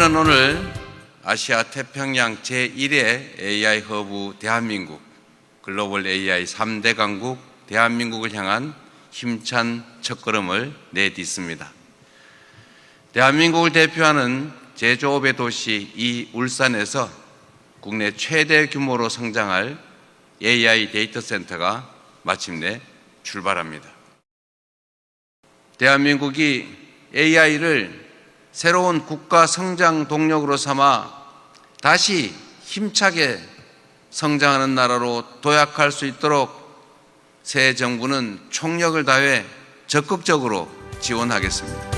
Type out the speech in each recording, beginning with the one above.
저희는 오늘 아시아 태평양 제1회 AI 허브 대한민국 글로벌 AI 3대 강국 대한민국을 향한 힘찬 첫걸음을 내딛습니다. 대한민국을 대표하는 제조업의 도시 이 울산에서 국내 최대 규모로 성장할 AI 데이터 센터가 마침내 출발합니다. 대한민국이 AI를 새로운 국가 성장 동력으로 삼아 다시 힘차게 성장하는 나라로 도약할 수 있도록 새 정부는 총력을 다해 적극적으로 지원하겠습니다.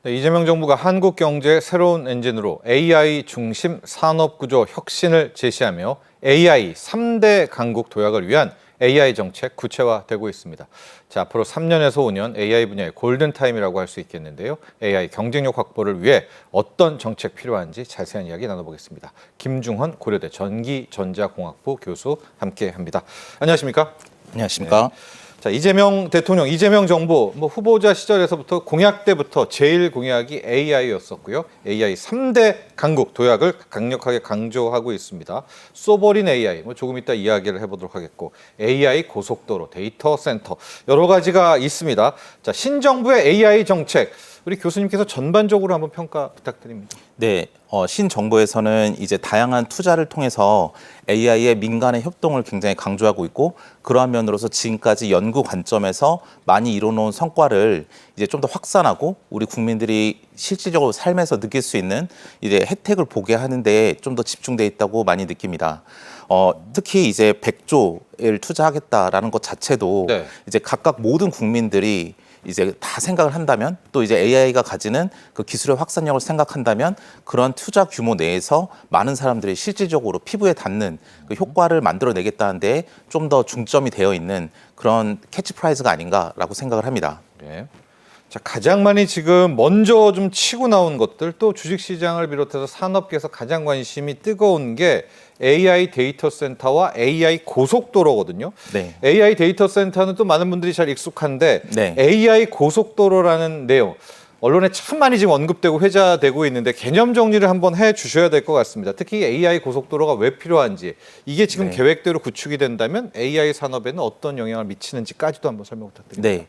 이재명 정부가 한국 경제의 새로운 엔진으로 AI 중심 산업구조 혁신을 제시하며 AI 3대 강국 도약을 위한 AI 정책 구체화되고 있습니다. 자, 앞으로 3년에서 5년 AI 분야의 골든타임이라고 할 수 있겠는데요. AI 경쟁력 확보를 위해 어떤 정책 필요한지 자세한 이야기 나눠보겠습니다. 김중헌 고려대 전기전자공학부 교수 함께합니다. 안녕하십니까? 안녕하십니까? 네. 자, 이재명 대통령, 이재명 정부 후보자 시절에서부터 공약 때부터 제일 공약이 AI였었고요. AI 3대 강국 도약을 강력하게 강조하고 있습니다. 소버린 AI, 조금 이따 이야기를 해보도록 하겠고, AI 고속도로, 데이터 센터 여러 가지가 있습니다. 자, 신정부의 AI 정책, 우리 교수님께서 전반적으로 한번 평가 부탁드립니다. 네, 신정부에서는 이제 다양한 투자를 통해서 AI의 민간의 협동을 굉장히 강조하고 있고, 그러한 면으로서 지금까지 연구 관점에서 많이 이뤄놓은 성과를 이제 좀 더 확산하고 우리 국민들이 실질적으로 삶에서 느낄 수 있는 이제 혜택을 보게 하는데 좀 더 집중돼 있다고 많이 느낍니다. 특히 이제 100조를 투자하겠다라는 것 자체도 네. 이제 각각 모든 국민들이 이제 다 생각을 한다면, 또 이제 AI가 가지는 그 기술의 확산력을 생각한다면 그런 투자 규모 내에서 많은 사람들이 실질적으로 피부에 닿는 그 효과를 만들어내겠다는 데 좀 더 중점이 되어 있는 그런 캐치프라이즈가 아닌가라고 생각을 합니다. 네. 자, 가장 많이 지금 먼저 좀 치고 나온 것들, 또 주식시장을 비롯해서 산업계에서 가장 관심이 뜨거운 게 AI 데이터 센터와 AI 고속도로거든요. 네. AI 데이터 센터는 또 많은 분들이 잘 익숙한데 네. AI 고속도로라는 내용, 언론에 참 많이 지금 언급되고 회자되고 있는데 개념 정리를 한번 해 주셔야 될 것 같습니다. 특히 AI 고속도로가 왜 필요한지, 이게 지금 네. 계획대로 구축이 된다면 AI 산업에는 어떤 영향을 미치는지까지도 한번 설명 부탁드립니다. 네.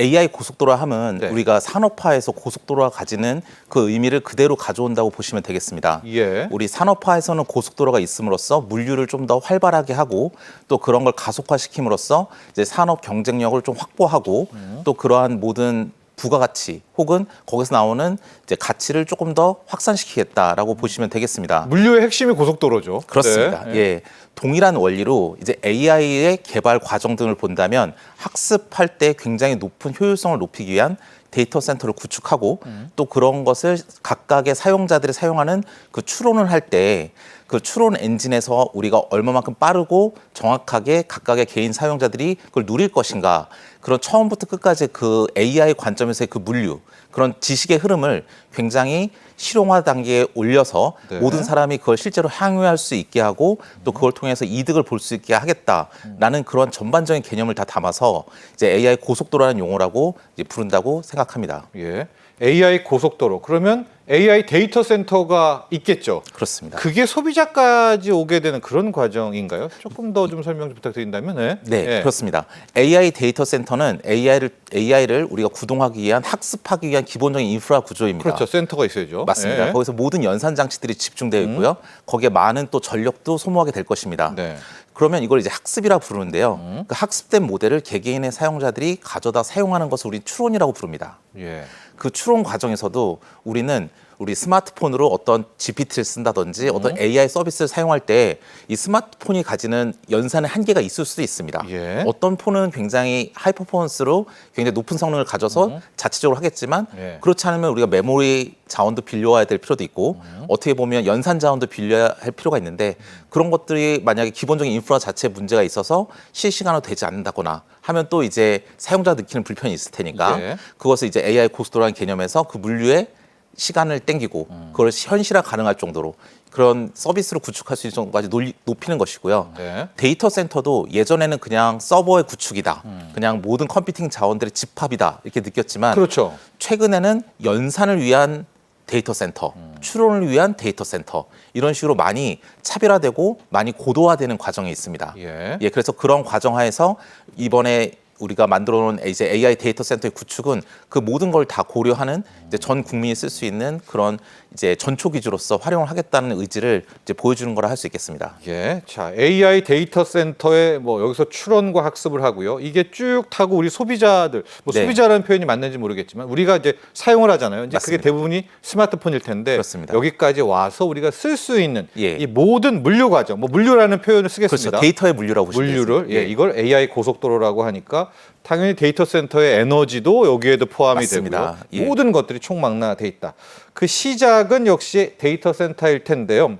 AI 고속도로 하면 네. 우리가 산업화에서 고속도로가 가지는 그 의미를 그대로 가져온다고 보시면 되겠습니다. 예. 우리 산업화에서는 고속도로가 있음으로써 물류를 좀 더 활발하게 하고, 또 그런 걸 가속화시킴으로써 이제 산업 경쟁력을 좀 확보하고, 또 그러한 모든 부가가치 혹은 거기서 나오는 이제 가치를 조금 더 확산시키겠다라고 보시면 되겠습니다. 물류의 핵심이 고속도로죠. 그렇습니다. 네. 예. 동일한 원리로 이제 AI의 개발 과정 등을 본다면 학습할 때 굉장히 높은 효율성을 높이기 위한 데이터 센터를 구축하고, 또 그런 것을 각각의 사용자들이 사용하는 그 추론을 할 때 그 추론 엔진에서 우리가 얼마만큼 빠르고 정확하게 각각의 개인 사용자들이 그걸 누릴 것인가, 그런 처음부터 끝까지 그 AI 관점에서의 그 물류, 그런 지식의 흐름을 굉장히 실용화 단계에 올려서 네. 모든 사람이 그걸 실제로 향유할 수 있게 하고, 또 그걸 통해서 이득을 볼 수 있게 하겠다라는 그런 전반적인 개념을 다 담아서 이제 AI 고속도로라는 용어라고 이제 부른다고 생각합니다. 예. AI 고속도로. 그러면 AI 데이터 센터가 있겠죠. 그렇습니다. 그게 소비자까지 오게 되는 그런 과정인가요? 조금 더 좀 설명 좀 부탁드린다면. 네. 네, 예. 그렇습니다. AI 데이터 센터는 AI를 우리가 구동하기 위한, 학습하기 위한 기본적인 인프라 구조입니다. 그렇죠. 센터가 있어야죠. 맞습니다. 예. 거기서 모든 연산 장치들이 집중되어 있고요. 거기에 많은 또 전력도 소모하게 될 것입니다. 네. 그러면 이걸 이제 학습이라 부르는데요. 그 학습된 모델을 개개인의 사용자들이 가져다 사용하는 것을 우리 추론이라고 부릅니다. 예. 그 추론 과정에서도 우리는 우리 스마트폰으로 어떤 GPT를 쓴다든지 어떤 AI 서비스를 사용할 때 이 스마트폰이 가지는 연산의 한계가 있을 수도 있습니다. 예. 어떤 폰은 굉장히 하이 퍼포먼스로 굉장히 높은 성능을 가져서 자체적으로 하겠지만, 예. 그렇지 않으면 우리가 메모리 자원도 빌려와야 될 필요도 있고 어떻게 보면 연산 자원도 빌려야 할 필요가 있는데 그런 것들이 만약에 기본적인 인프라 자체 문제가 있어서 실시간으로 되지 않는다거나 하면 또 이제 사용자가 느끼는 불편이 있을 테니까 네. 그것을 이제 AI 고스톱이라는 개념에서 그 물류의 시간을 땡기고 그걸 현실화 가능할 정도로 그런 서비스를 구축할 수 있는 정도까지 높이는 것이고요. 네. 데이터 센터도 예전에는 그냥 서버의 구축이다. 그냥 모든 컴퓨팅 자원들의 집합이다. 이렇게 느꼈지만 그렇죠. 최근에는 연산을 위한 데이터 센터, 추론을 위한 데이터 센터 이런 식으로 많이 차별화되고 많이 고도화되는 과정이 있습니다. 예. 그래서 그런 과정 하에서 이번에 우리가 만들어 놓은 이제 AI 데이터 센터의 구축은 그 모든 걸 다 고려하는 이제 전 국민이 쓸 수 있는 그런 이제 전초 기지로서 활용을 하겠다는 의지를 이제 보여주는 거라 할 수 있겠습니다. 예. 자, AI 데이터 센터에 뭐 여기서 추론과 학습을 하고요. 이게 쭉 타고 우리 소비자들, 뭐 네. 소비자라는 표현이 맞는지 모르겠지만 우리가 이제 사용을 하잖아요. 이제 맞습니다. 그게 대부분이 스마트폰일 텐데 그렇습니다. 여기까지 와서 우리가 쓸 수 있는 예. 이 모든 물류 과정, 뭐 물류라는 표현을 쓰겠습니다. 그렇죠. 데이터의 물류라고 보시면 물류를 되겠습니다. 이걸 AI 고속도로라고 하니까 당연히 데이터 센터의 에너지도 여기에도 포함이 맞습니다. 되고요. 예. 모든 것들이 총망라돼 있다. 그 시작은 역시 데이터 센터일 텐데요.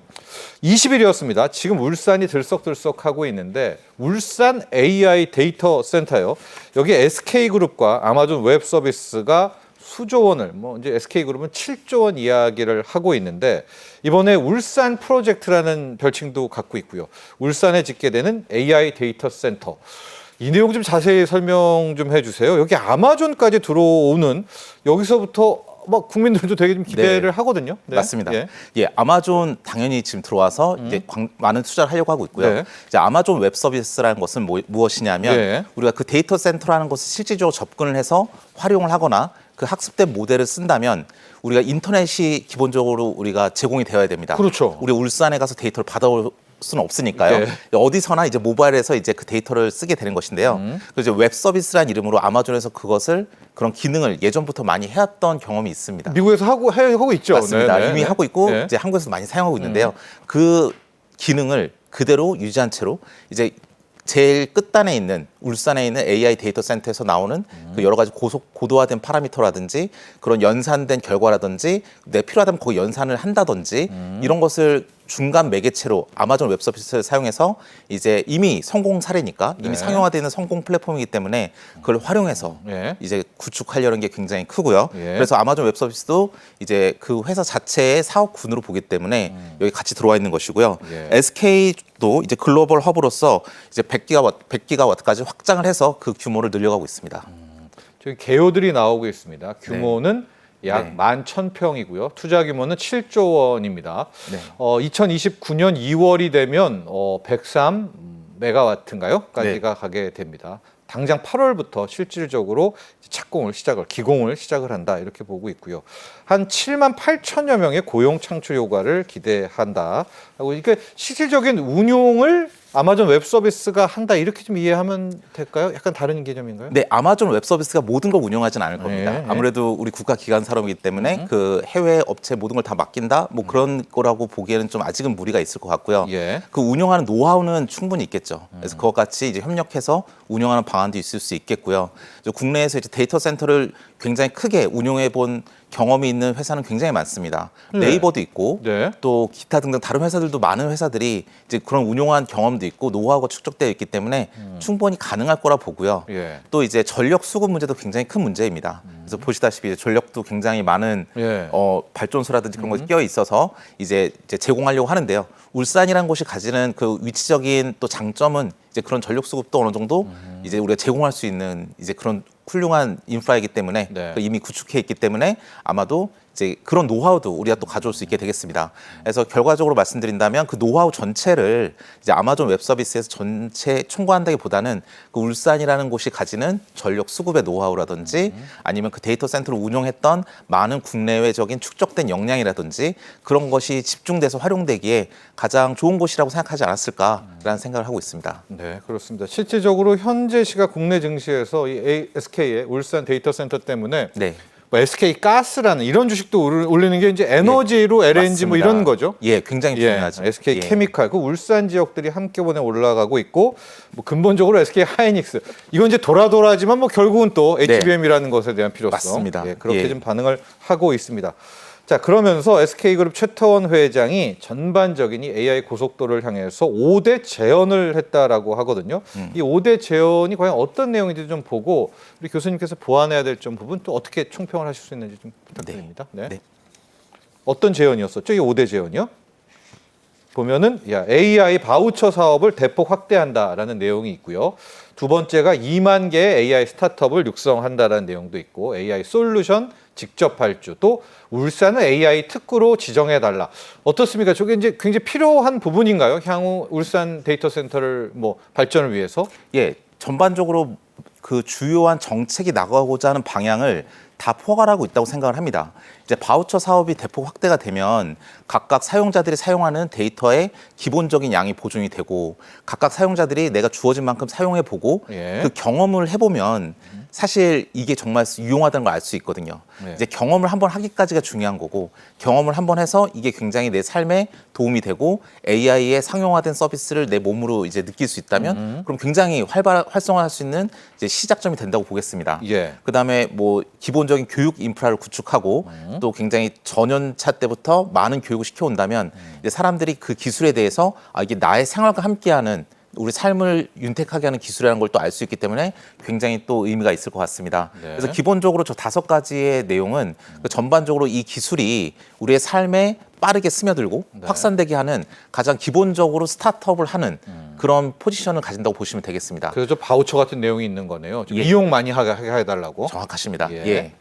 20일이었습니다. 지금 울산이 들썩들썩하고 있는데 울산 AI 데이터 센터요. 여기 SK그룹과 아마존 웹서비스가 수조 원을 뭐 이제 SK그룹은 7조 원 이야기를 하고 있는데 이번에 울산 프로젝트라는 별칭도 갖고 있고요. 울산에 짓게 되는 AI 데이터 센터. 이 내용 좀 자세히 설명 좀 해주세요. 여기 아마존까지 들어오는 여기서부터 뭐 국민들도 되게 좀 기대를 네. 하거든요. 네. 맞습니다. 예. 아마존 당연히 지금 들어와서 이제 많은 투자를 하려고 하고 있고요. 네. 이제 아마존 웹 서비스라는 것은 무엇이냐면 네. 우리가 그 데이터 센터라는 것을 실질적으로 접근을 해서 활용을 하거나 그 학습된 모델을 쓴다면 우리가 인터넷이 기본적으로 우리가 제공이 되어야 됩니다. 그렇죠. 우리 울산에 가서 데이터를 받아올 수는 없으니까요. 네. 어디서나 이제 모바일에서 이제 그 데이터를 쓰게 되는 것인데요. 그래서 웹 서비스라는 이름으로 아마존에서 그것을 그런 기능을 예전부터 많이 해왔던 경험이 있습니다. 미국에서 하고 있죠. 맞습니다. 네, 네, 이미 네. 하고 있고 네. 이제 한국에서도 많이 사용하고 있는데요. 그 기능을 그대로 유지한 채로 이제 제일 끝단에 있는 울산에 있는 AI 데이터 센터에서 나오는 그 여러 가지 고도화된 파라미터라든지 그런 연산된 결과라든지 내 필요하다면 거기 연산을 한다든지 이런 것을 중간 매개체로 아마존 웹 서비스를 사용해서 이제 이미 성공 사례니까 이미 네. 상용화되는 성공 플랫폼이기 때문에 그걸 활용해서 네. 이제 구축하려는 게 굉장히 크고요. 예. 그래서 아마존 웹 서비스도 이제 그 회사 자체의 사업군으로 보기 때문에 여기 같이 들어와 있는 것이고요. 예. SK도 이제 글로벌 허브로서 이제 100기가와트까지 확장을 해서 그 규모를 늘려가고 있습니다. 저기 개요들이 나오고 있습니다. 규모는 약 네. 11,000평이고요. 투자 규모는 7조 원입니다. 네. 2029년 2월이 되면 103 메가와트인가요? 까지가 네. 가게 됩니다. 당장 8월부터 실질적으로 기공을 시작을 한다 이렇게 보고 있고요. 한 7만 8천여 명의 고용 창출 효과를 기대한다. 하고 이게 실질적인 운용을 아마존 웹 서비스가 한다 이렇게 좀 이해하면 될까요? 약간 다른 개념인가요? 네, 아마존 웹 서비스가 모든 걸 운영하진 않을 겁니다. 네. 아무래도 우리 국가 기관 산업이기 때문에 그 해외 업체 모든 걸 다 맡긴다, 뭐 그런 거라고 보기에는 좀 아직은 무리가 있을 것 같고요. 예. 그 운영하는 노하우는 충분히 있겠죠. 그래서 그와 같이 이제 협력해서 운영하는 방안도 있을 수 있겠고요. 국내에서 이제 데이터 센터를 굉장히 크게 운영해 본 경험이 있는 회사는 굉장히 많습니다. 네. 네이버도 있고 네. 또 기타 등등 다른 회사들도 많은 회사들이 이제 그런 운용한 경험도 있고 노하우가 축적되어 있기 때문에 충분히 가능할 거라 보고요. 예. 또 이제 전력 수급 문제도 굉장히 큰 문제입니다. 그래서 보시다시피 이제 전력도 굉장히 많은 예. 발전소라든지 그런 것이 끼어 있어서 이제 제공하려고 하는데요. 울산이라는 곳이 가지는 그 위치적인 또 장점은 이제 그런 전력 수급도 어느 정도 이제 우리가 제공할 수 있는 이제 그런 훌륭한 인프라이기 때문에 네. 이미 구축해 있기 때문에 아마도 이제 그런 노하우도 우리가 또 가져올 수 있게 되겠습니다. 그래서 결과적으로 말씀드린다면 그 노하우 전체를 이제 아마존 웹 서비스에서 전체 총괄한다기보다는 그 울산이라는 곳이 가지는 전력 수급의 노하우라든지 아니면 그 데이터 센터를 운영했던 많은 국내외적인 축적된 역량이라든지 그런 것이 집중돼서 활용되기에 가장 좋은 곳이라고 생각하지 않았을까라는 생각을 하고 있습니다. 네, 그렇습니다. 실질적으로 현재 시각 국내 증시에서 이 SK의 울산 데이터 센터 때문에 네. 뭐 SK 가스라는 이런 주식도 올리는 게 이제 에너지로 LNG 뭐 맞습니다. 이런 거죠. 예, 굉장히 중요하죠. SK 예. 케미칼 그 울산 지역들이 한꺼번에 올라가고 있고 뭐 근본적으로 SK 하이닉스 이건 이제 돌아지만 뭐 결국은 또 HBM이라는 것에 대한 필요성 맞습니다. 그렇게 예. 좀 반응을 하고 있습니다. 자, 그러면서 SK그룹 최태원 회장이 전반적인 이 AI 고속도로를 향해서 5대 제언을 했다라고 하거든요. 이 5대 제언이 과연 어떤 내용인지 좀 보고 우리 교수님께서 보완해야 될 점 부분 또 어떻게 총평을 하실 수 있는지 좀 부탁드립니다. 네. 네. 어떤 제언이었었죠? 이 5대 제언이요? 보면은 AI 바우처 사업을 대폭 확대한다라는 내용이 있고요. 두 번째가 2만 개의 AI 스타트업을 육성한다라는 내용도 있고 AI 솔루션 직접 발주 또 울산을 AI 특구로 지정해달라. 어떻습니까? 저게 이제 굉장히 필요한 부분인가요? 향후 울산 데이터 센터를 뭐 발전을 위해서? 예, 전반적으로 그 주요한 정책이 나가고자 하는 방향을 다 포괄하고 있다고 생각을 합니다. 이제 바우처 사업이 대폭 확대가 되면 각각 사용자들이 사용하는 데이터의 기본적인 양이 보존이 되고 각각 사용자들이 내가 주어진 만큼 사용해 보고 예. 그 경험을 해보면 사실 이게 정말 유용하다는 걸 알 수 있거든요. 네. 이제 경험을 한번 하기까지가 중요한 거고 경험을 한번 해서 이게 굉장히 내 삶에 도움이 되고 AI의 상용화된 서비스를 내 몸으로 이제 느낄 수 있다면 그럼 굉장히 활성화할 수 있는 이제 시작점이 된다고 보겠습니다. 예. 그다음에 뭐 기본적인 교육 인프라를 구축하고 또 굉장히 전연차 때부터 많은 교육을 시켜온다면 이제 사람들이 그 기술에 대해서 이게 나의 생활과 함께하는 우리 삶을 윤택하게 하는 기술이라는 걸 또 알 수 있기 때문에 굉장히 또 의미가 있을 것 같습니다. 네. 그래서 기본적으로 저 5가지의 내용은 전반적으로 이 기술이 우리의 삶에 빠르게 스며들고 네. 확산되게 하는 가장 기본적으로 스타트업을 하는 그런 포지션을 가진다고 보시면 되겠습니다. 그래서 바우처 같은 내용이 있는 거네요. 좀 예. 이용 많이 하게 해달라고. 정확하십니다. 예. 예.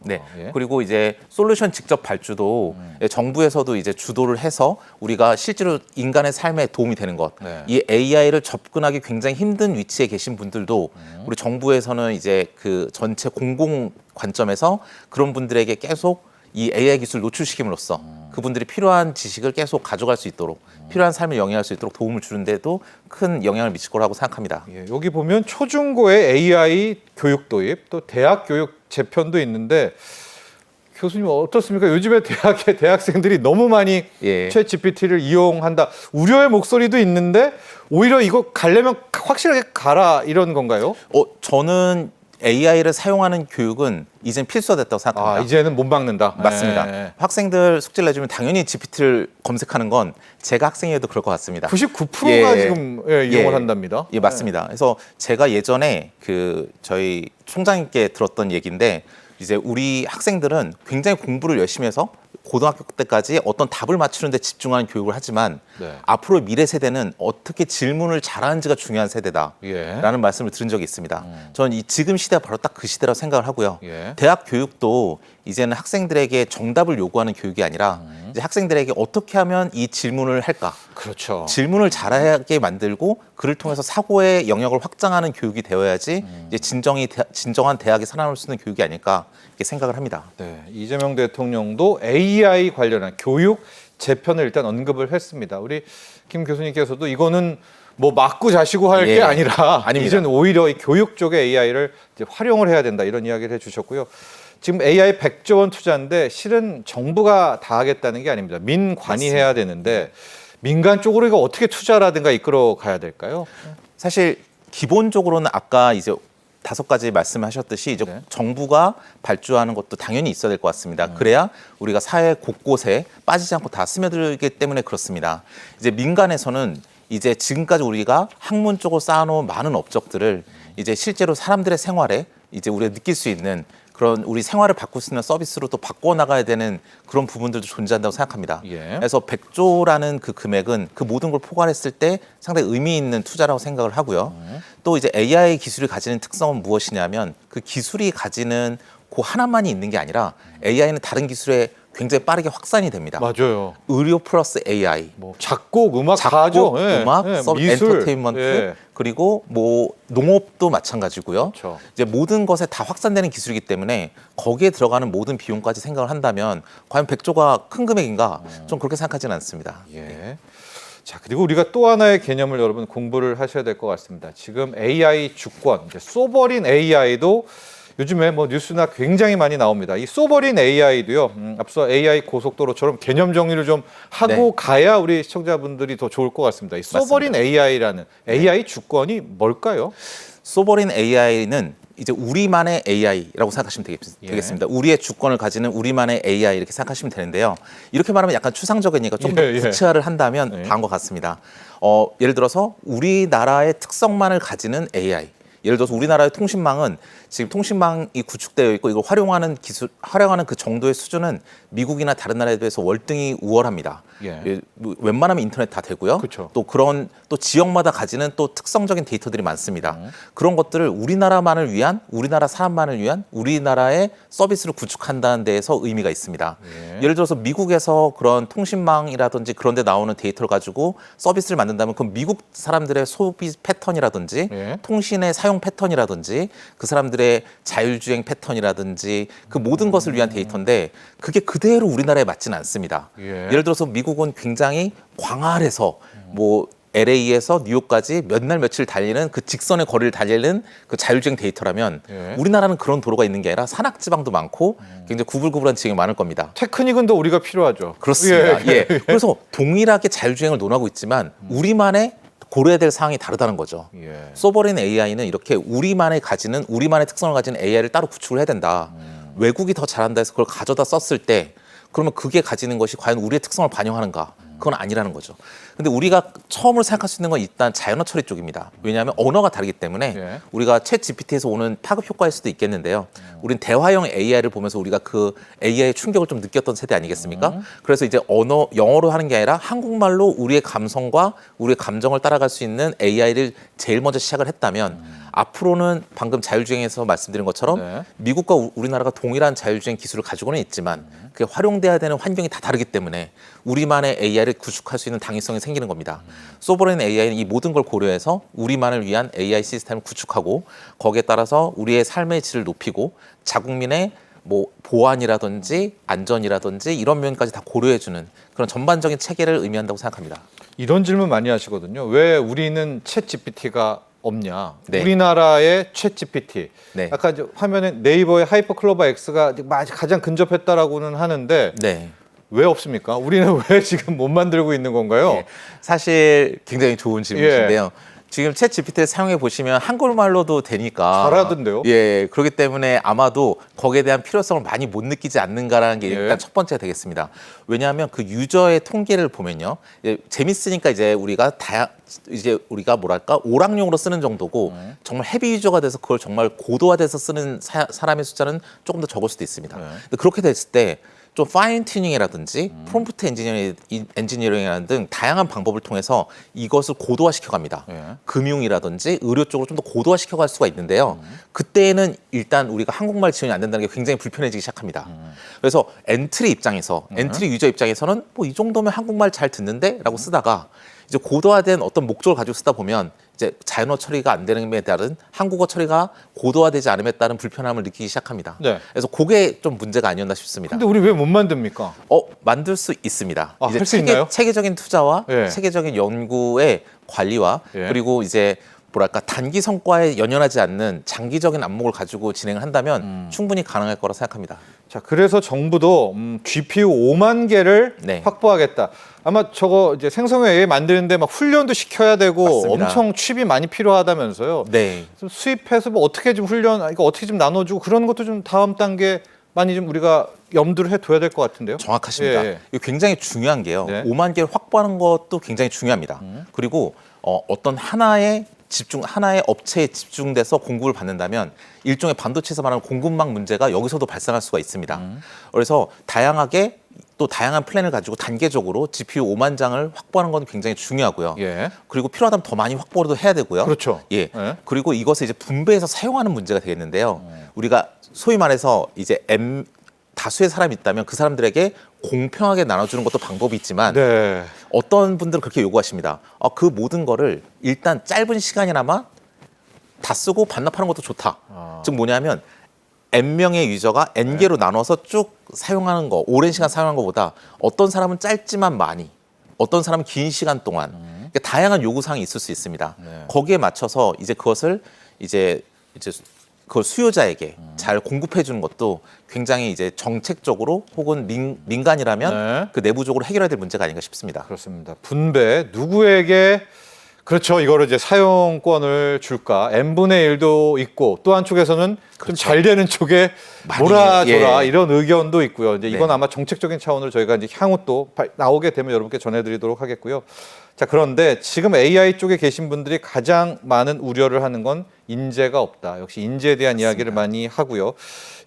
네. 예. 그리고 이제 솔루션 직접 발주도 정부에서도 이제 주도를 해서 우리가 실제로 인간의 삶에 도움이 되는 것. 네. 이 AI를 접근하기 굉장히 힘든 위치에 계신 분들도 우리 정부에서는 이제 그 전체 공공 관점에서 그런 분들에게 계속 이 AI 기술 노출시킴으로써 그분들이 필요한 지식을 계속 가져갈 수 있도록 필요한 삶을 영위할 수 있도록 도움을 주는데도 큰 영향을 미칠 거라고 생각합니다. 예, 여기 보면 초중고의 AI 교육 도입, 또 대학 교육 재편도 있는데 교수님 어떻습니까? 요즘에 대학생들이 너무 많이 예. 챗 GPT를 이용한다. 우려의 목소리도 있는데 오히려 이거 가려면 확실하게 가라 이런 건가요? 저는 AI를 사용하는 교육은 이젠 필수가 됐다고 생각합니다. 이제는 못 막는다. 맞습니다. 네. 학생들 숙제를 내주면 당연히 GPT를 검색하는 건 제가 학생이어도 그럴 것 같습니다. 99%가 예. 지금 이용을 한답니다. 예, 맞습니다. 그래서 제가 예전에 그 저희 총장님께 들었던 얘기인데 이제 우리 학생들은 굉장히 공부를 열심히 해서 고등학교 때까지 어떤 답을 맞추는 데 집중하는 교육을 하지만 네. 앞으로 미래 세대는 어떻게 질문을 잘하는지가 중요한 세대다라는 예. 말씀을 들은 적이 있습니다. 저는 이 지금 시대가 바로 딱 그 시대라고 생각을 하고요. 예. 대학 교육도 이제는 학생들에게 정답을 요구하는 교육이 아니라 이제 학생들에게 어떻게 하면 이 질문을 할까? 그렇죠. 질문을 잘하게 만들고 그를 통해서 사고의 영역을 확장하는 교육이 되어야지 이제 진정한 대학이 살아남을 수 있는 교육이 아닐까 이렇게 생각을 합니다. 네, 이재명 대통령도 AI 관련한 교육 재편을 일단 언급을 했습니다. 우리 김 교수님께서도 이거는 뭐 맞고 자시고 할 게 예, 아니라 아닙니다. 이제는 오히려 이 교육 쪽에 AI를 이제 활용을 해야 된다 이런 이야기를 해주셨고요. 지금 AI 100조 원 투자인데 실은 정부가 다 하겠다는 게 아닙니다. 민관이 해야 되는데 민간 쪽으로 이거 어떻게 투자라든가 이끌어 가야 될까요? 사실 기본적으로는 아까 이제 5가지 말씀하셨듯이 이제 네. 정부가 발주하는 것도 당연히 있어야 될 것 같습니다. 그래야 우리가 사회 곳곳에 빠지지 않고 다 스며들기 때문에 그렇습니다. 이제 민간에서는 이제 지금까지 우리가 학문 쪽으로 쌓아놓은 많은 업적들을 이제 실제로 사람들의 생활에 이제 우리가 느낄 수 있는 그런 우리 생활을 바꿀 수 있는 서비스로 또 바꿔 나가야 되는 그런 부분들도 존재한다고 생각합니다. 예. 그래서 100조라는 그 금액은 그 모든 걸 포괄했을 때 상당히 의미 있는 투자라고 생각을 하고요. 또 이제 AI 기술이 가지는 특성은 무엇이냐면 그 기술이 가지는 그 하나만이 있는 게 아니라 AI는 다른 기술에 굉장히 빠르게 확산이 됩니다. 맞아요. 의료 플러스 AI. 뭐 작곡, 음악 다 작곡, 하죠. 예. 음악, 예, 서비스, 미술. 엔터테인먼트, 예. 그리고 뭐 농업도 마찬가지고요. 그렇죠. 이제 모든 것에 다 확산되는 기술이기 때문에 거기에 들어가는 모든 비용까지 생각을 한다면 과연 100조가 큰 금액인가? 좀 그렇게 생각하지는 않습니다. 예. 자, 그리고 우리가 또 하나의 개념을 여러분 공부를 하셔야 될 것 같습니다. 지금 AI 주권, 이제 소버린 AI도 요즘에 뭐 뉴스나 굉장히 많이 나옵니다. 이 소버린 AI도요. 앞서 AI 고속도로처럼 개념 정리를 좀 하고 네. 가야 우리 시청자분들이 더 좋을 것 같습니다. 이 소버린 AI라는 AI 주권이 뭘까요? 소버린 AI는 이제 우리만의 AI라고 생각하시면 되겠습니다. 우리의 주권을 가지는 우리만의 AI 이렇게 생각하시면 되는데요. 이렇게 말하면 약간 추상적이니까 좀 더 구체화를 한다면 다음과 같습니다. 예를 들어서 우리나라의 특성만을 가지는 AI. 예를 들어서 우리나라의 통신망은 지금 통신망이 구축되어 있고 이걸 활용하는 그 정도의 수준은 미국이나 다른 나라에 비해서 월등히 우월합니다. 웬만하면 인터넷 다 되고요. 그쵸. 또 지역마다 가지는 또 특성적인 데이터들이 많습니다. 그런 것들을 우리나라만을 위한, 우리나라 사람만을 위한 우리나라의 서비스를 구축한다는 데에서 의미가 있습니다. 예를 들어서 미국에서 그런 통신망이라든지 그런 데 나오는 데이터를 가지고 서비스를 만든다면 그럼 미국 사람들의 소비 패턴이라든지 통신의 사용 패턴이라든지 그 사람들의 자율주행 패턴이라든지 그 모든 것을 위한 데이터인데 그게 그대로 우리나라에 맞지는 않습니다. 예를 들어서 미국은 굉장히 광활해서 뭐 LA에서 뉴욕까지 몇 날 며칠 달리는 그 직선의 거리를 달리는 그 자율주행 데이터라면 우리나라는 그런 도로가 있는 게 아니라 산악지방도 많고 굉장히 구불구불한 지역이 많을 겁니다. 테크닉은 더 우리가 필요하죠. 그렇습니다. 그래서 동일하게 자율주행을 논하고 있지만 우리만의 고려해야 될 사항이 다르다는 거죠. 소버린 AI는 이렇게 우리만의 특성을 가지는 AI를 따로 구축을 해야 된다. 외국이 더 잘한다 해서 그걸 가져다 썼을 때 그러면 그게 가지는 것이 과연 우리의 특성을 반영하는가? 그건 아니라는 거죠. 근데 우리가 처음으로 생각할 수 있는 건 일단 자연어 처리 쪽입니다. 왜냐하면 언어가 다르기 때문에 우리가 챗 GPT에서 오는 파급 효과일 수도 있겠는데요. 우린 대화형 AI를 보면서 우리가 그 AI의 충격을 좀 느꼈던 세대 아니겠습니까? 그래서 이제 영어로 하는 게 아니라 한국말로 우리의 감성과 우리의 감정을 따라갈 수 있는 AI를 제일 먼저 시작을 했다면 앞으로는 방금 자율주행에서 말씀드린 것처럼 미국과 우리나라가 동일한 자율주행 기술을 가지고는 있지만 그게 활용돼야 되는 환경이 다 다르기 때문에 우리만의 AI를 구축할 수 있는 당위성이 생기는 겁니다. 소버레인 AI는 이 모든 걸 고려해서 우리만을 위한 AI 시스템을 구축하고 거기에 따라서 우리의 삶의 질을 높이고 자국민의 뭐 보안이라든지 안전이라든지 이런 면까지 다 고려해주는 그런 전반적인 체계를 의미한다고 생각합니다. 이런 질문 많이 하시거든요. 왜 우리는 챗 GPT가 없냐? 우리나라의 챗 GPT. 아까 이제 화면에 네이버의 하이퍼클로바 X가 가장 근접했다라고는 하는데 왜 없습니까? 우리는 왜 지금 못 만들고 있는 건가요? 사실 굉장히 좋은 질문인데요. 지금 챗 GPT를 사용해 보시면 한국말로도 되니까 잘하던데요. 그렇기 때문에 아마도 거기에 대한 필요성을 많이 못 느끼지 않는가라는 게 일단 첫 번째가 되겠습니다. 왜냐하면 그 유저의 통계를 보면요, 재밌으니까 이제 우리가 뭐랄까 오락용으로 쓰는 정도고 정말 헤비 유저가 돼서 그걸 정말 고도화돼서 쓰는 사람의 숫자는 조금 더 적을 수도 있습니다. 근데 그렇게 됐을 때 좀 파인 튜닝이라든지 프롬프트 엔지니어링이라는 등 다양한 방법을 통해서 이것을 고도화시켜 갑니다. 금융이라든지 의료 쪽으로 좀 더 고도화시켜 갈 수가 있는데요. 그때는 일단 우리가 한국말 지원이 안 된다는 게 굉장히 불편해지기 시작합니다. 그래서 엔트리 유저 입장에서는 뭐 이 정도면 한국말 잘 듣는데? 라고 쓰다가 이제 고도화된 어떤 목적을 가지고 쓰다 보면 이제 자연어 처리가 안 되는 데 따른 한국어 처리가 고도화되지 않음에 따른 불편함을 느끼기 시작합니다. 그래서 그게 좀 문제가 아니었나 싶습니다. 근데 우리 왜 못 만듭니까? 만들 수 있습니다. 이제 할 수 있나요? 체계적인 투자와 체계적인 연구의 관리와 그리고 이제 뭐랄까 단기 성과에 연연하지 않는 장기적인 안목을 가지고 진행을 한다면 충분히 가능할 거라 생각합니다. 자, 그래서 정부도 GPU 5만 개를 확보하겠다. 아마 저거 이제 생성형 AI 만드는데 막 훈련도 시켜야 되고 맞습니다. 엄청 칩이 많이 필요하다면서요. 좀 수입해서 뭐 어떻게 좀 이거 어떻게 좀 나눠주고 그런 것도 좀 다음 단계 많이 좀 우리가 염두를 해둬야 될 것 같은데요. 정확하십니다. 이거 굉장히 중요한 게요. 5만 개를 확보하는 것도 굉장히 중요합니다. 그리고 어떤 하나의 업체에 집중돼서 공급을 받는다면 일종의 반도체에서 말하는 공급망 문제가 여기서도 발생할 수가 있습니다. 그래서 다양한 플랜을 가지고 단계적으로 GPU 5만 장을 확보하는 건 굉장히 중요하고요. 그리고 필요하다면 더 많이 확보도 해야 되고요. 그렇죠. 그리고 이것을 이제 분배해서 사용하는 문제가 되겠는데요. 우리가 소위 말해서 이제 다수의 사람이 있다면 그 사람들에게 공평하게 나눠주는 것도 방법이 있지만 어떤 분들은 그렇게 요구하십니다. 그 모든 거를 일단 짧은 시간이나마 다 쓰고 반납하는 것도 좋다. 즉 뭐냐면 N명의 유저가 N개로 나눠서 쭉 사용하는 거, 오랜 시간 사용하는 것보다 어떤 사람은 짧지만 많이, 어떤 사람은 긴 시간 동안 그러니까 다양한 요구사항이 있을 수 있습니다. 거기에 맞춰서 이제 그것을 그걸 수요자에게 잘 공급해 주는 것도 굉장히 이제 정책적으로 혹은 민간이라면 그 내부적으로 해결해야 될 문제가 아닌가 싶습니다. 그렇습니다. 분배 누구에게 그렇죠. 이거를 이제 사용권을 줄까? n분의 1도 있고 또 한쪽에서는 좀 잘 되는 쪽에 많이, 몰아줘라 예. 이런 의견도 있고요. 이제 이건 네. 아마 정책적인 차원으로 저희가 이제 향후 또 나오게 되면 여러분께 전해드리도록 하겠고요. 자, 그런데 지금 AI 쪽에 계신 분들이 가장 많은 우려를 하는 건 인재가 없다. 역시 인재에 대한 이야기를 많이 하고요.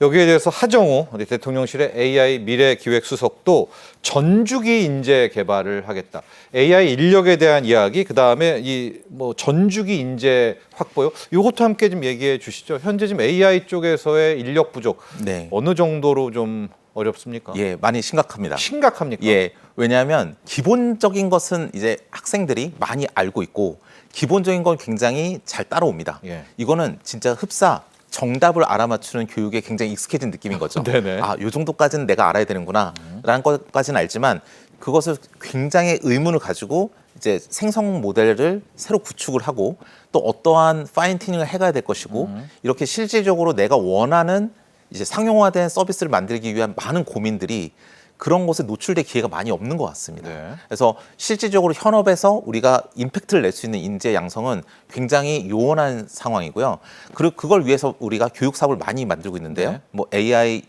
여기에 대해서 하정우 대통령실의 AI 미래기획수석도 전주기 인재 개발을 하겠다. AI 인력에 대한 이야기, 그 다음에 이 뭐 전주기 인재 확보요. 이것도 함께 좀 얘기해 주시죠. 현재 지금 AI 쪽에서의 인력 부족 네. 어느 정도로 좀 어렵습니까? 예, 많이 심각합니다. 심각합니까? 예, 왜냐하면 기본적인 것은 이제 학생들이 많이 알고 있고 기본적인 건 굉장히 잘 따라옵니다. 예. 이거는 진짜 흡사 정답을 알아맞추는 교육에 굉장히 익숙해진 느낌인 거죠. 네네. 아, 요 정도까지는 내가 알아야 되는구나 라는 것까지는 알지만 그것을 굉장히 의문을 가지고 이제 생성 모델을 새로 구축을 하고 또 어떠한 파인 튜닝을 해가야 될 것이고 이렇게 실질적으로 내가 원하는 이제 상용화된 서비스를 만들기 위한 많은 고민들이 그런 것에 노출될 기회가 많이 없는 것 같습니다. 네. 그래서 실질적으로 현업에서 우리가 임팩트를 낼 수 있는 인재 양성은 굉장히 요원한 상황이고요. 그리고 그걸 위해서 우리가 교육 사업을 많이 만들고 있는데요. 네. 뭐 AI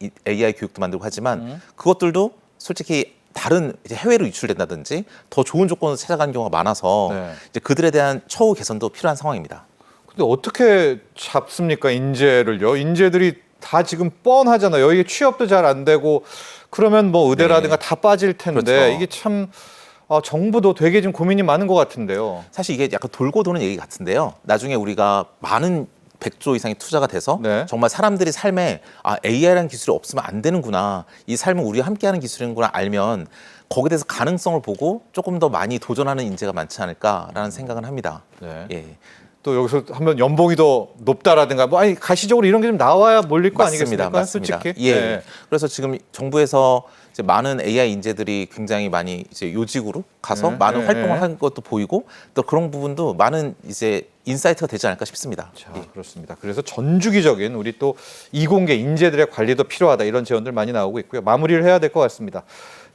교육도 만들고 하지만 그것들도 솔직히 다른 이제 해외로 유출된다든지 더 좋은 조건을 찾아가는 경우가 많아서 네. 이제 그들에 대한 처우 개선도 필요한 상황입니다. 근데 어떻게 잡습니까, 인재를요? 인재들이 다 지금 뻔하잖아요. 이게 취업도 잘 안 되고 그러면 뭐 의대라든가 네. 다 빠질 텐데 그렇죠. 이게 참 정부도 되게 좀 고민이 많은 것 같은데요. 사실 이게 약간 돌고 도는 얘기 같은데요. 나중에 우리가 많은 100조 이상의 투자가 돼서 네. 정말 사람들이 삶에 AI라는 기술이 없으면 안 되는구나. 이 삶은 우리와 함께하는 기술이구나 알면 거기에 대해서 가능성을 보고 조금 더 많이 도전하는 인재가 많지 않을까라는 생각은 합니다. 네. 예. 또 여기서 한번 연봉이 더 높다라든가 뭐 아니 가시적으로 이런 게 좀 나와야 몰릴 거 아니겠습니까? 맞습니다. 솔직히. 예. 네. 그래서 지금 정부에서 이제 많은 AI 인재들이 굉장히 많이 이제 요직으로 가서 네, 많은 네, 활동을 네. 한 것도 보이고 또 그런 부분도 많은 이제 인사이트가 되지 않을까 싶습니다. 자, 예. 그렇습니다. 그래서 전주기적인 우리 또 이공계 인재들의 관리도 필요하다 이런 제언들 많이 나오고 있고요. 마무리를 해야 될 것 같습니다.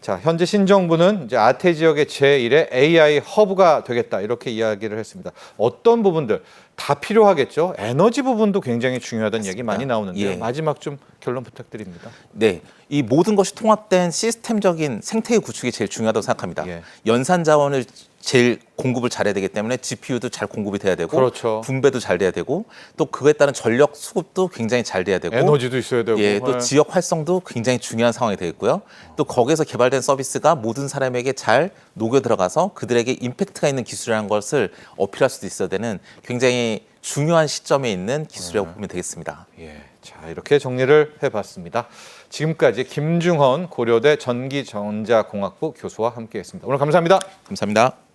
자, 현재 신정부는 이제 아태 지역의 제1의 AI 허브가 되겠다 이렇게 이야기를 했습니다. 어떤 부분들 다 필요하겠죠. 에너지 부분도 굉장히 중요하다는 얘기 많이 나오는데요. 예. 마지막 좀 결론 부탁드립니다. 네, 이 모든 것이 통합된 시스템적인 생태계 구축이 제일 중요하다고 생각합니다. 예. 연산 자원을 제일 공급을 잘해야 되기 때문에 GPU도 잘 공급이 돼야 되고 그렇죠. 분배도 잘 돼야 되고 또 그에 따른 전력 수급도 굉장히 잘 돼야 되고 에너지도 있어야 되고. 예, 또 네. 지역 활성도 굉장히 중요한 상황이 되겠고요. 또 거기에서 개발된 서비스가 모든 사람에게 잘 녹여 들어가서 그들에게 임팩트가 있는 기술이라는 것을 어필할 수도 있어야 되는 굉장히 중요한 시점에 있는 기술이라고 보면 되겠습니다. 예, 자 이렇게 정리를 해봤습니다. 지금까지 김중헌 고려대 전기전자공학부 교수와 함께했습니다. 오늘 감사합니다. 감사합니다.